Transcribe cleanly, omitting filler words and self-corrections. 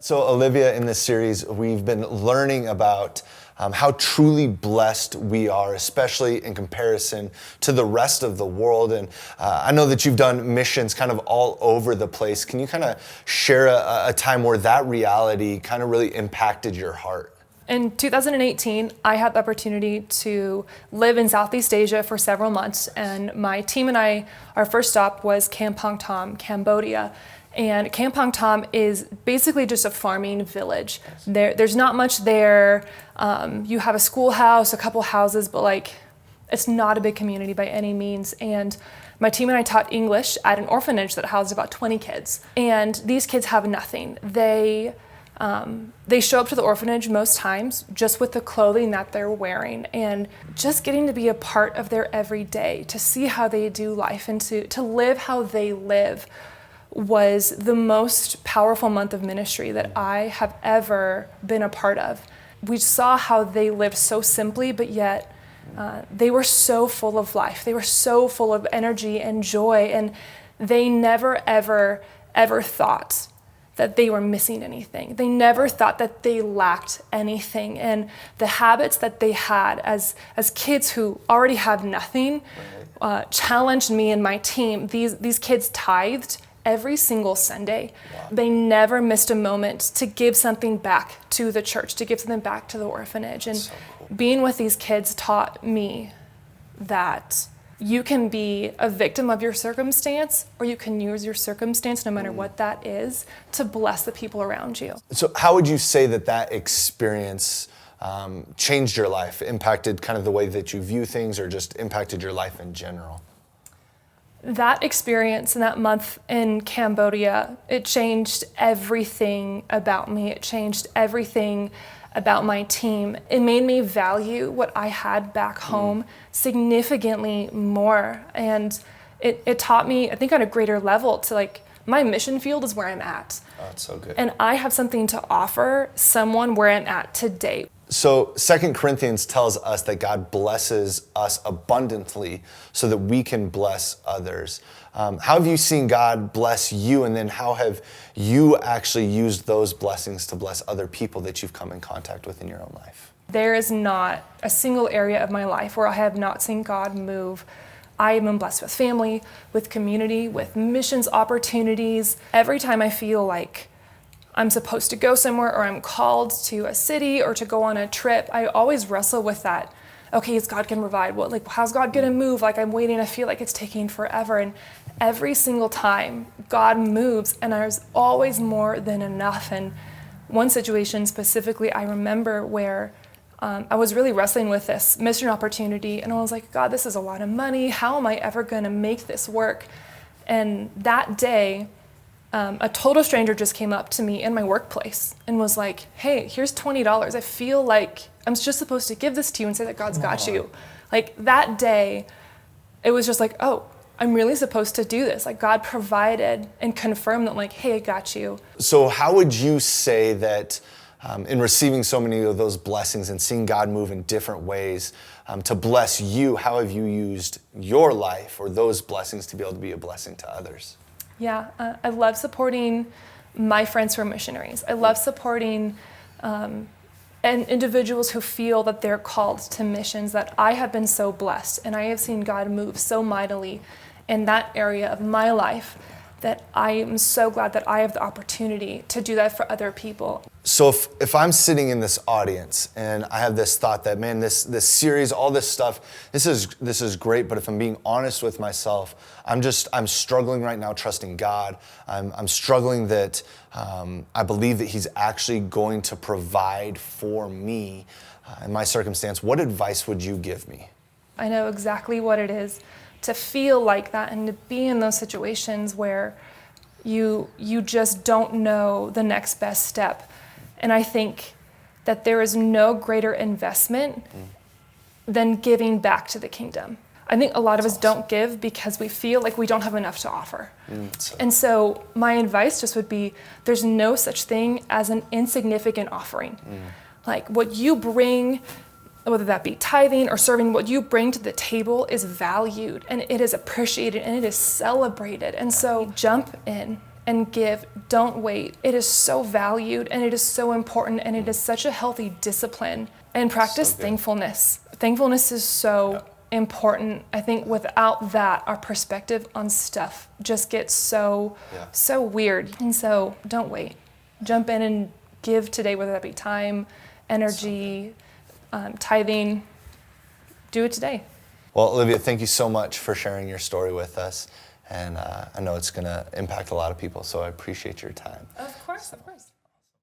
So Olivia, in this series, we've been learning about how truly blessed we are, especially in comparison to the rest of the world. And I know that you've done missions kind of all over the place. Can you kind of share a time where that reality kind of really impacted your heart? In 2018, I had the opportunity to live in Southeast Asia for several months, and my team and I, our first stop was Kampong Tom, Cambodia. And Kampong Tom is basically just a farming village. There's not much there. You have a schoolhouse, a couple houses, but it's not a big community by any means. And my team and I taught English at an orphanage that housed about 20 kids. And these kids have nothing. They show up to the orphanage most times just with the clothing that they're wearing, and just getting to be a part of their everyday, to see how they do life and to live how they live was the most powerful month of ministry that I have ever been a part of. We saw how they lived so simply, but yet they were so full of life. They were so full of energy and joy, and they never, ever, ever thought that they were missing anything. They never thought that they lacked anything. And the habits that they had as kids who already have nothing challenged me and my team. These kids tithed every single Sunday. Wow. They never missed a moment to give something back to the church, to give something back to the orphanage. And so cool. Being with these kids taught me that you can be a victim of your circumstance, or you can use your circumstance, no matter what that is, to bless the people around you. So how would you say that experience changed your life, impacted kind of the way that you view things, or just impacted your life in general? That experience in that month in Cambodia, it changed everything about me. It changed everything about my team. It made me value what I had back home significantly more. And it taught me, I think, on a greater level to my mission field is where I'm at. Oh, that's so good. And I have something to offer someone where I'm at today. So 2 Corinthians tells us that God blesses us abundantly so that we can bless others. How have you seen God bless you, and then how have you actually used those blessings to bless other people that you've come in contact with in your own life? There is not a single area of my life where I have not seen God move. I have been blessed with family, with community, with missions opportunities. Every time I feel like I'm supposed to go somewhere, or I'm called to a city or to go on a trip, I always wrestle with that. Okay, is God gonna provide? How's God gonna move? I'm waiting, I feel like it's taking forever. And every single time God moves, and there's always more than enough. And one situation specifically I remember where I was really wrestling with this mission opportunity, and I was like, God, this is a lot of money. How am I ever gonna make this work? And that day, a total stranger just came up to me in my workplace and was like, hey, here's $20. I feel like I'm just supposed to give this to you and say that God's got you. That day, it was just like, oh, I'm really supposed to do this. God provided and confirmed that hey, I got you. So how would you say that in receiving so many of those blessings and seeing God move in different ways to bless you, how have you used your life or those blessings to be able to be a blessing to others? Yeah, I love supporting my friends who are missionaries. I love supporting and individuals who feel that they're called to missions, that I have been so blessed, and I have seen God move so mightily in that area of my life that I am so glad that I have the opportunity to do that for other people. So if I'm sitting in this audience and I have this thought that, man, this series, all this stuff, this is great, but if I'm being honest with myself, I'm struggling right now trusting God. I'm struggling that I believe that He's actually going to provide for me in my circumstance. What advice would you give me? I know exactly what it is to feel like that and to be in those situations where you just don't know the next best step. And I think that there is no greater investment than giving back to the kingdom. I think a lot of us don't give because we feel like we don't have enough to offer. And so my advice just would be, there's no such thing as an insignificant offering. What you bring, whether that be tithing or serving, what you bring to the table is valued and it is appreciated and it is celebrated. And so jump in and give. Don't wait. It is so valued and it is so important and it is such a healthy discipline. And practice thankfulness. Thankfulness is so important. I think without that, our perspective on stuff just gets so weird. And so don't wait. Jump in and give today, whether that be time, energy, tithing. Do it today. Well, Olivia, thank you so much for sharing your story with us. And I know it's going to impact a lot of people, so I appreciate your time. Of course, of course.